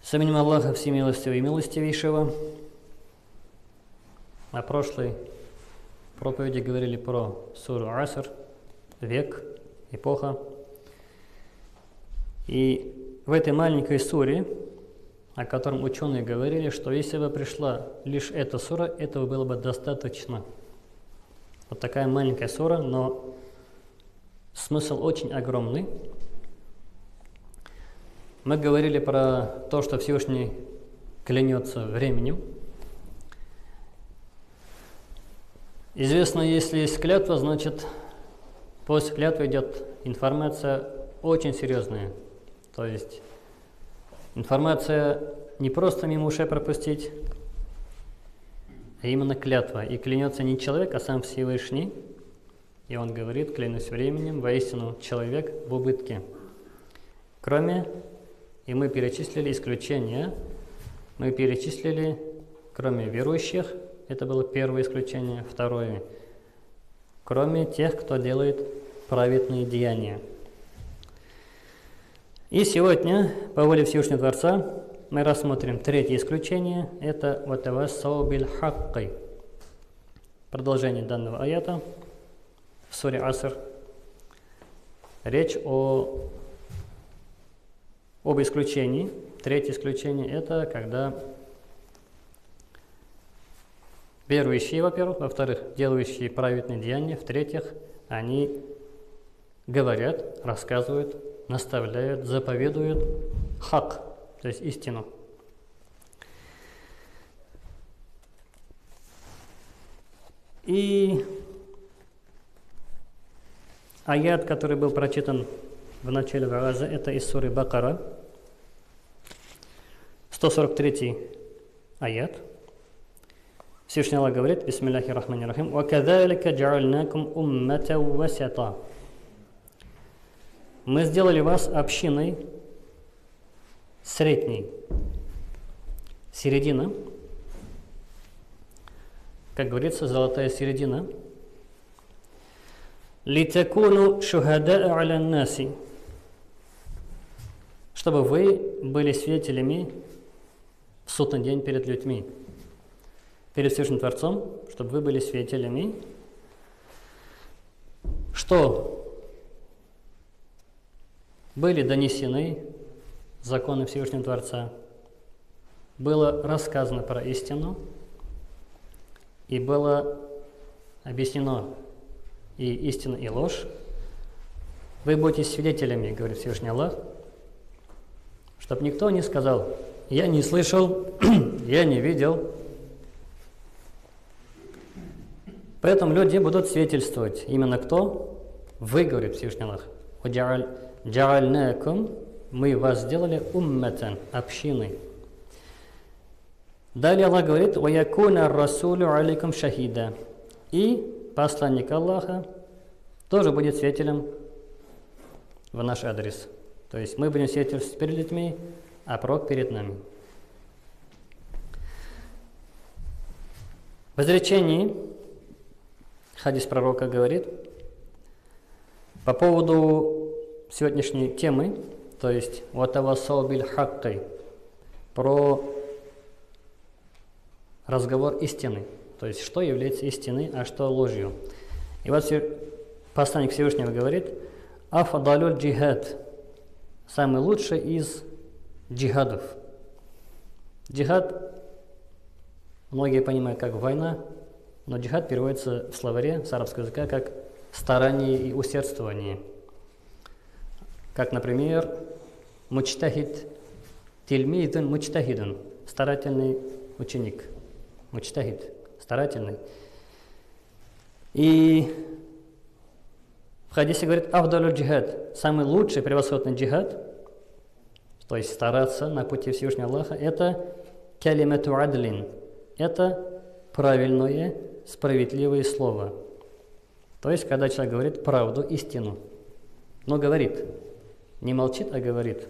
С именем Аллаха Всемилостивого и Милостивейшего. На прошлой проповеди говорили про суру Аср, век, эпоха. И в этой маленькой суре, о котором ученые говорили, что если бы пришла лишь эта сура, этого было бы достаточно. Вот такая маленькая сура, но смысл очень огромный. Мы говорили про то, что Всевышний клянется временем. Известно, если есть клятва, значит, после клятвы идет информация очень серьезная. То есть информация не просто мимо ушей пропустить, а именно клятва. И клянется не человек, а сам Всевышний. И он говорит: клянусь временем, воистину человек в убытке. И мы перечислили исключения. Мы перечислили, кроме верующих, это было первое исключение. Второе, кроме тех, кто делает праведные деяния. И сегодня, по воле Всевышнего Творца, мы рассмотрим третье исключение. Это «Ватавассау биль хакки». Продолжение данного аята в суре Аср. Речь об исключении. Третье исключение – это когда верующие, во-первых, во-вторых, делающие праведные деяния, в-третьих, они говорят, рассказывают, наставляют, заповедуют хак, то есть истину. И аят, который был прочитан в начале вааза, это из суры Бакара, 143 аят. Всевышний Аллах говорит: Бисмиллахи рахмани рахим, «Вакадалика джаальнакум уммата васята». Мы сделали вас общиной средней. Середина, как говорится, золотая середина. «Литакуну шухада'a аля наси», чтобы вы были свидетелями в судный день перед людьми, перед Всевышним Творцом, чтобы вы были свидетелями, что были донесены законы Всевышнего Творца, было рассказано про истину, и было объяснено и истина, и ложь. Вы будете свидетелями, говорит Всевышний Аллах, чтобы никто не сказал: я не слышал, я не видел. Поэтому люди будут свидетельствовать. Именно кто? Вы, говорит Всевышний Аллах. «Джаальнакум», мы вас сделали умматан, общиной. Далее Аллах говорит: «Ваякуна расулю алейкум шахида». И посланник Аллаха тоже будет свидетелем в наш адрес. То есть мы будем свидетельствовать перед людьми, а пророк перед нами. В изречении хадис пророка говорит по поводу сегодняшней темы, то есть «Ватавассау биль хакки», про разговор истины, то есть что является истиной, а что ложью. И вот посланник Всевышнего говорит: «Афадалюль джихад», самый лучший из джихадов. Джихад многие понимают как война, но джихад переводится в словаре с арабского языка как старание и усердствование. Как, например, мучтахид, тильмидун мучтахидун, старательный ученик. Мучтахид, старательный. И в хадисе говорит: «Афдалю джихад», самый лучший, превосходный джихад, то есть стараться на пути Всевышнего Аллаха, это калимату адлин, это правильное, справедливое слово. То есть, когда человек говорит правду, истину, но говорит, не молчит, а говорит.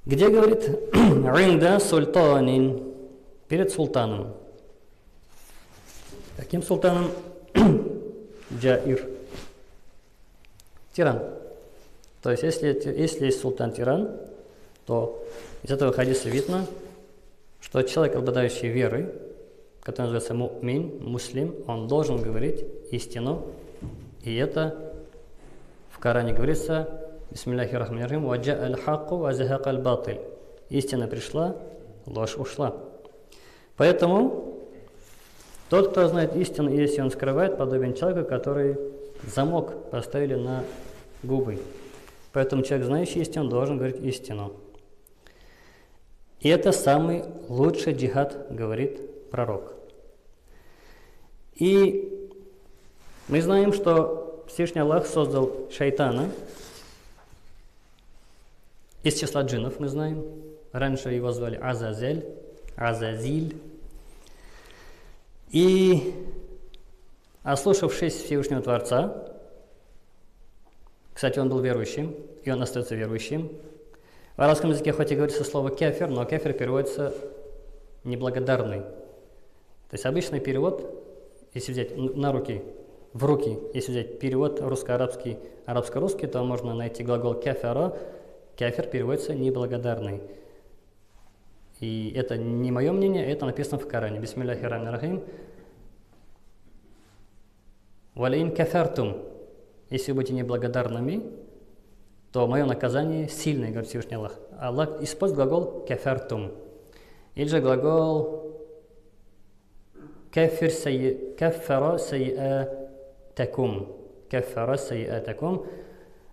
Где говорит? «Ринда султанин», перед султаном. Каким султаном? Джаир. Тиран. То есть, если есть султан-тиран, то из этого хадиса видно, что человек, обладающий верой, который называется му'мин, муслим, он должен говорить истину. И это в Коране говорится: «Бисмиллахи рахмани рахим, ва джа аль-хакку ва захака аль-батиль». Истина пришла, ложь ушла. Поэтому тот, кто знает истину, если он скрывает, подобен человеку, который замок поставили на губы. Поэтому человек, знающий истину, должен говорить истину. И это самый лучший джихад, говорит пророк. И мы знаем, что Всевышний Аллах создал шайтана из числа джиннов, мы знаем. Раньше его звали Азазиль. И, ослушавшись Всевышнего Творца, кстати, он был верующим, и он остается верующим. В арабском языке хоть и говорится слово кефир, но кефир переводится неблагодарный. То есть обычный перевод, если взять в руки, если взять перевод русско-арабский, арабско-русский, то можно найти глагол кефера. Кефир переводится неблагодарный. И это не мое мнение, это написано в Коране. Бисмиллахи рахмани рахим. Валин кафартум. Если вы будете неблагодарными, то мое наказание сильное, говорит Всевышний Аллах. Аллах использует глагол кафартум. Или же глагол каффара сайятакум. Каффара сайятакум.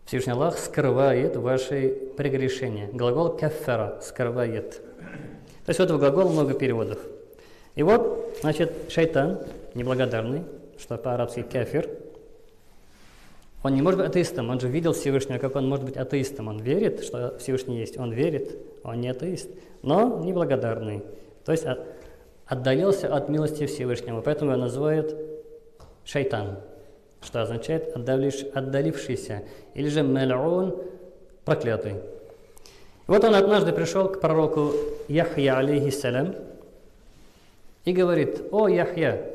Всевышний Аллах скрывает ваши прегрешения. Глагол каффара скрывает. То есть у этого глагола много переводов. И вот, значит, шайтан, неблагодарный, что по-арабски кафир, он не может быть атеистом, он же видел Всевышнего, как он может быть атеистом. Он верит, что Всевышний есть, он верит, он не атеист, но неблагодарный. То есть отдалился от милости Всевышнего, поэтому его называют шайтан, что означает отдалившийся, или же маль'ун, проклятый. Вот он однажды пришел к пророку Яхья, алейхиссалям, и говорит: «О, Яхья,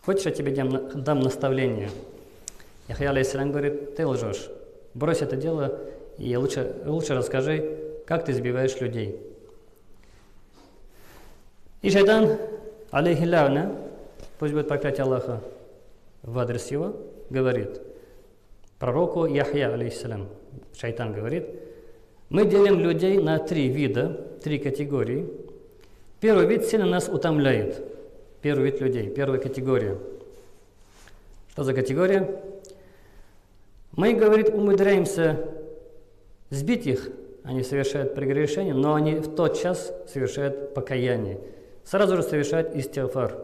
хочешь, я тебе дам наставление?» Яхья, алейхиссалям, говорит: «Ты лжешь, брось это дело и лучше расскажи, как ты избиваешь людей». И шайтан, алейхилляна, пусть будет проклятие Аллаха в адрес его, говорит пророку Яхья, алейхиссалям, шайтан говорит: «Мы делим людей на 3 вида, 3 категории. Первый вид сильно нас утомляет. Первый вид людей, первая категория. Что за категория? Мы, говорит, умудряемся сбить их, они совершают прегрешение, но они в тот час совершают покаяние. Сразу же совершают истигфар.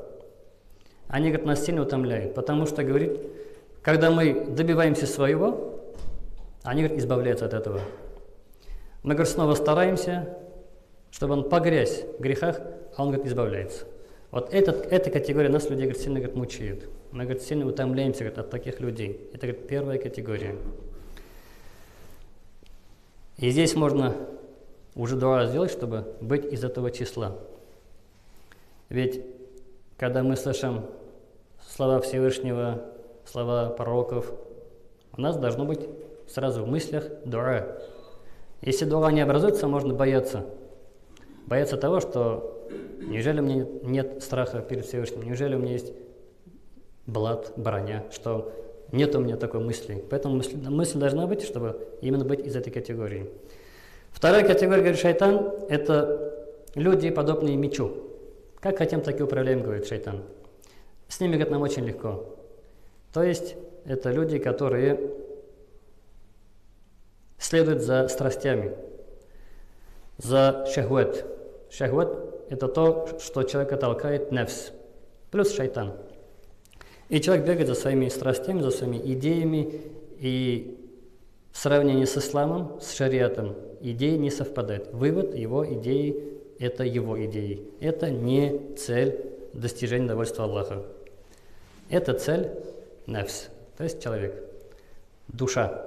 Они, говорит, нас сильно утомляют, потому что, говорит, когда мы добиваемся своего, они, говорит, избавляются от этого. Мы, говорит, снова стараемся, чтобы он погрязь в грехах, а он, говорит, избавляется. Вот эта категория нас, людей, говорит, сильно, говорит, мучает. Мы, говорит, сильно утомляемся, говорит, от таких людей. Это, говорит, первая категория. И здесь можно уже дуа сделать, чтобы быть из этого числа. Ведь, когда мы слышим слова Всевышнего, слова пророков, у нас должно быть сразу в мыслях дуа. Если дуа не образуется, можно бояться. Бояться того, что неужели у меня нет страха перед Всевышним, неужели у меня есть блат, броня, что нет у меня такой мысли. Поэтому мысль должна быть, чтобы именно быть из этой категории. Вторая категория, говорит шайтан, это люди, подобные мечу. Как хотим, так и управляем, говорит шайтан. С ними, говорит, нам очень легко. То есть это люди, которые следуют за страстями, за шахват. Шахват – это то, что человека толкает нафс, плюс шайтан. И человек бегает за своими страстями, за своими идеями, и в сравнении с исламом, с шариатом, идеи не совпадают. Вывод его идеи – это его идеи. Это не цель достижения довольства Аллаха. Это цель нафс, то есть человек, душа.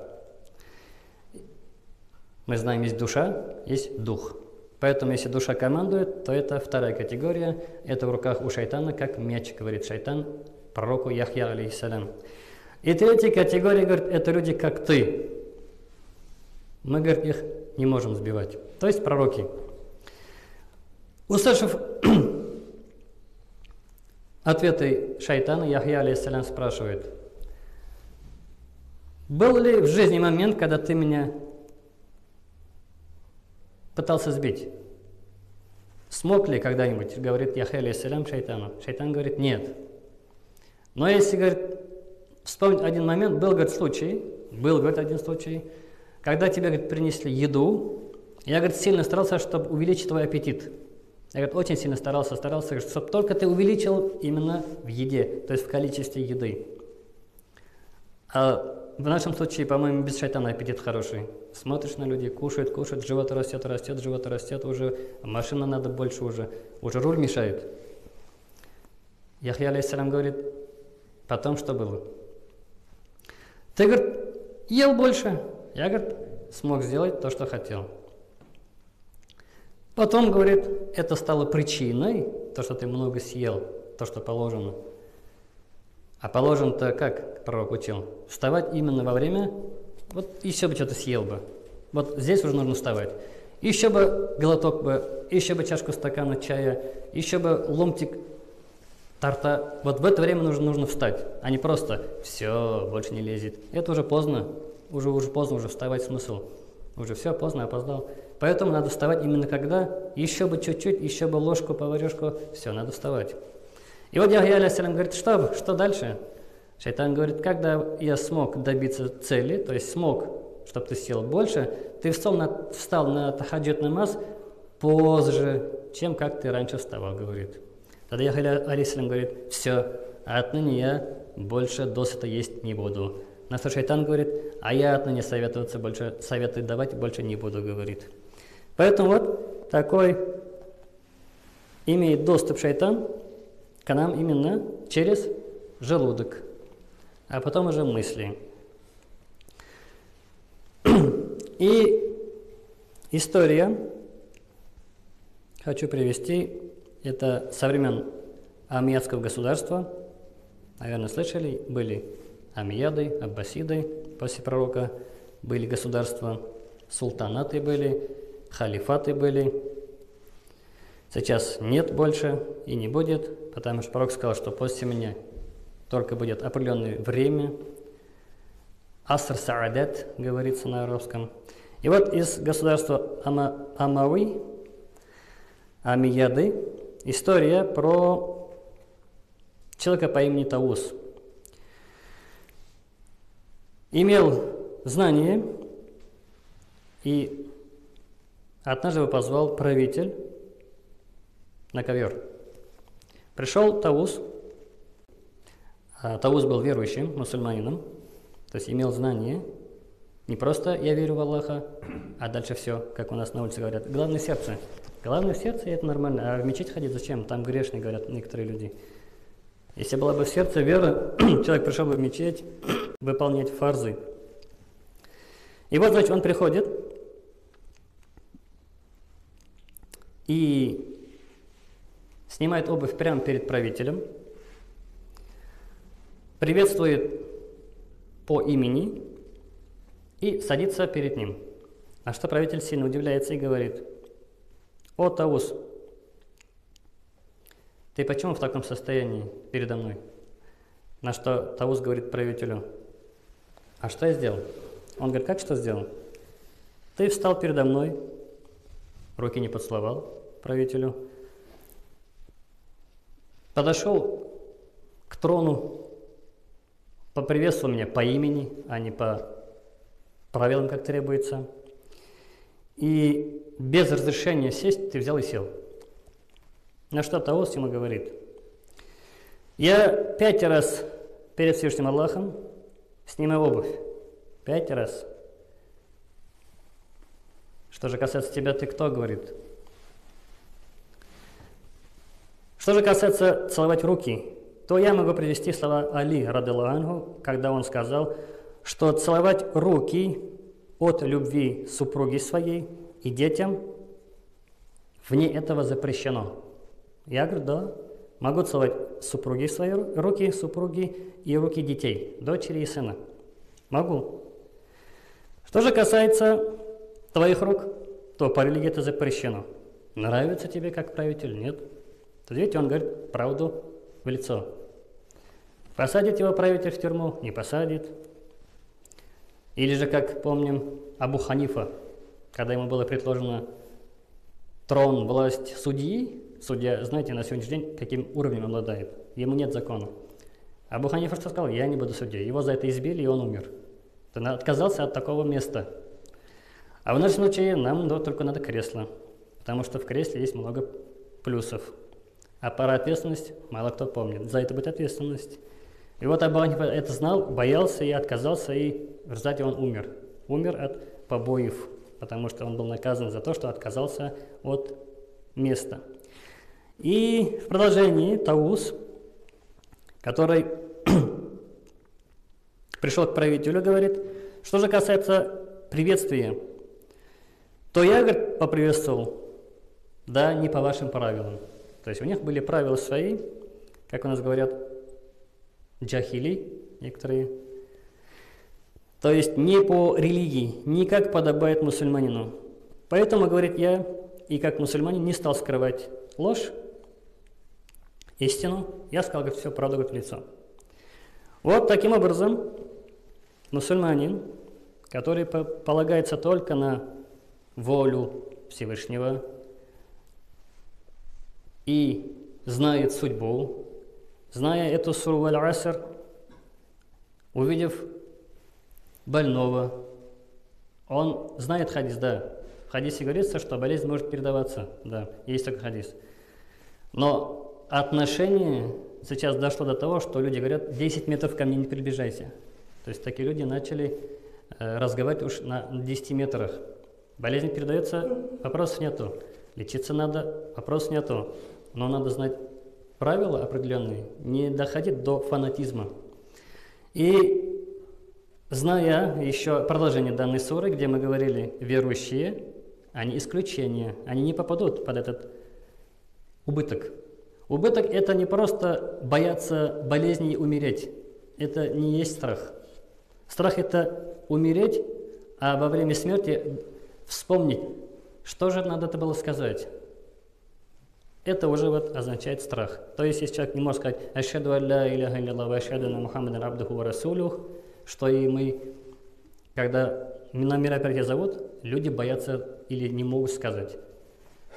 Мы знаем, есть душа, есть дух. Поэтому, если душа командует, то это вторая категория. Это в руках у шайтана, как меч, говорит шайтан пророку Яхья, алейхиссалям. И третья категория, говорит, это люди, как ты. Мы, говорит, их не можем сбивать. То есть пророки. Услышав ответы шайтана, Яхья алейхиссалям спрашивает: был ли в жизни момент, когда ты меня пытался сбить? Смог ли когда-нибудь? Говорит Яхья алейхиссалям шайтану. Шайтан говорит: нет. Но если, говорит, вспомнить один момент, был, говорит, один случай, когда тебе, говорит, принесли еду, я, говорит, сильно старался, чтобы увеличить твой аппетит. Я, говорит, очень сильно старался, чтобы только ты увеличил именно в еде, то есть в количестве еды. А в нашем случае, по-моему, без шайтана аппетит хороший. Смотришь на людей, кушают, живот растет, уже машина надо больше, уже руль мешает. Яхья алейхиссалям говорит: потом что было? Ты, говорит, ел больше. Я, говорит, смог сделать то, что хотел. Потом, говорит, это стало причиной, то, что ты много съел, то, что положено. А положено-то как пророк учил? Вставать именно во время, вот еще бы что-то съел бы. Вот здесь уже нужно вставать. Еще бы глоток бы, еще бы чашку стакана чая, еще бы ломтик торта. Вот в это время нужно встать, а не просто все, больше не лезет. Это уже поздно, уже поздно, уже вставать смысл. Уже все, поздно, опоздал. Поэтому надо вставать именно когда, еще бы чуть-чуть, еще бы ложку, поварешку, все, надо вставать. И вот Яхья алейхиссалям говорит: что дальше? Шайтан говорит: когда я смог добиться цели, то есть смог, чтобы ты съел больше, ты встал на тахаджуд намаз позже, чем как ты раньше вставал, говорит. Тогда Яхья алейхиссалям говорит: все, отныне я больше досыта есть не буду. На что шайтан говорит: а я отныне советы давать больше не буду, говорит. Поэтому вот такой имеет доступ шайтан к нам именно через желудок, а потом уже мысли. И история хочу привести, это со времен Аммиядского государства. Наверное, слышали, были Аммияды, Аббасиды после пророка, были государства, султанаты были, халифаты были. Сейчас нет больше и не будет, потому что пророк сказал, что после меня только будет определенное время. Аср Саадат, говорится на арабском. И вот из государства Амави, Аммияды, история про человека по имени Таус. Имел знание, и однажды его позвал правитель на ковер. Пришел Таус. Таус был верующим, мусульманином, то есть имел знание. Не просто «я верю в Аллаха», а дальше все, как у нас на улице говорят. Главное сердце. Главное в сердце, и это нормально. А в мечеть ходить зачем? Там грешные, говорят некоторые люди. Если была бы в сердце вера, человек пришел бы в мечеть выполнять фарзы. И вот, значит, он приходит и снимает обувь прямо перед правителем, приветствует по имени и садится перед ним. На что правитель сильно удивляется и говорит: «О, Таус, ты почему в таком состоянии передо мной?» На что Таус говорит правителю: «А что я сделал?» Он говорит: «Как что сделал? Ты встал передо мной, руки не поцеловал правителю, подошел к трону, поприветствовал меня по имени, а не по правилам, как требуется, и без разрешения сесть ты взял и сел». На что Таус ему говорит: «Я 5 раз перед Всевышним Аллахом снимаю обувь. 5 раз. Что же касается тебя, ты кто?» говорит. Что же касается целовать руки, то я могу привести слова Али, радиллаху анху, когда он сказал, что целовать руки от любви супруги своей и детям вне этого запрещено. Я говорю: да, могу целовать супруги свои руки, супруги и руки детей, дочери и сына. Могу. Что же касается твоих рук, то по религии это запрещено. Нравится тебе как правитель? Нет. То видите, он говорит правду в лицо. Посадит его правитель в тюрьму? Не посадит. Или же, как помним, Абу Ханифа, когда ему было предложено трон, власть судьи, судья, знаете, на сегодняшний день каким уровнем обладает, ему нет закона. Абу Ханифа что сказал? Я не буду судьей. Его за это избили, и он умер. Он отказался от такого места. А в нашем случае нам только надо кресло, потому что в кресле есть много плюсов. А про ответственность мало кто помнит. За это будет ответственность. И вот Абу Ханифа это знал, боялся и отказался, и в результате он умер. Умер от побоев, потому что он был наказан за то, что отказался от места. И в продолжении Таус, который пришел к правителю, говорит, что же касается приветствия, то я, говорит, поприветствовал, да, не по вашим правилам. То есть у них были правила свои, как у нас говорят, джахили некоторые. То есть не по религии, не как подобает мусульманину. Поэтому, говорит, я и как мусульманин не стал скрывать ложь, истину. Я сказал, говорит, все правду, говорит, в лицо. Вот таким образом мусульманин, который полагается только на волю Всевышнего и знает судьбу, зная эту суру Аль-Аср, увидев больного, он знает хадис, да. В хадисе говорится, что болезнь может передаваться, да, есть такой хадис. Но отношение сейчас дошло до того, что люди говорят, 10 метров ко мне не приближайся. То есть такие люди начали разговаривать уж на 10 метрах. Болезнь передается, вопросов нету. Лечиться надо, вопросов нету. Но надо знать правила определенные, не доходить до фанатизма. И зная еще продолжение данной суры, где мы говорили, верующие, они исключения, они не попадут под этот убыток. Убыток – это не просто бояться болезни и умереть. Это не есть страх. Страх – это умереть, а во время смерти вспомнить, что же надо было сказать. Это уже вот означает страх. То есть, если человек не может сказать «Ашхаду алла иляха илля ва ашхаду анна Мухаммадан абдуху ва расулюх», что и мы, когда на мероприятие зовут, люди боятся или не могут сказать.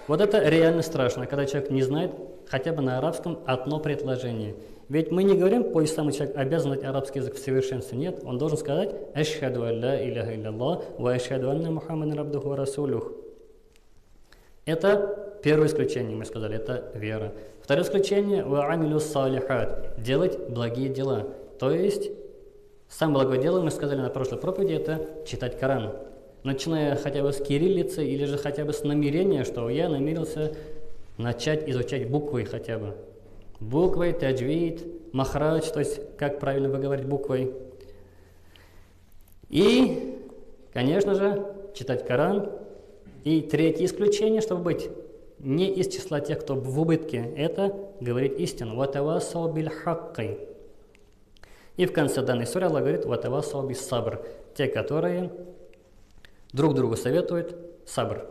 Вот это реально страшно, когда человек не знает хотя бы на арабском одно предложение. Ведь мы не говорим, по исламу человек обязан знать арабский язык в совершенстве. Нет, он должен сказать «Ашхаду алла иляха илля ва ашхаду анна Мухаммадан абдуху ва расулюх». Это первое исключение, мы сказали, это вера. Второе исключение – «Ва-амилю салихат» – делать благие дела. То есть, самое благое дело, мы сказали на прошлой проповеди, это читать Коран. Начиная хотя бы с кириллицы или же хотя бы с намерения, что я намерился начать изучать буквы хотя бы. Буквы, таджвид, махрадж, то есть как правильно выговорить буквой. И, конечно же, читать Коран. И третье исключение, чтобы быть не из числа тех, кто в убытке, это говорить истину. «Ватавасау биль-хакки». И в конце данной суры Аллах говорит «Ватавасау бис-сабр». Те, которые друг другу советуют сабр.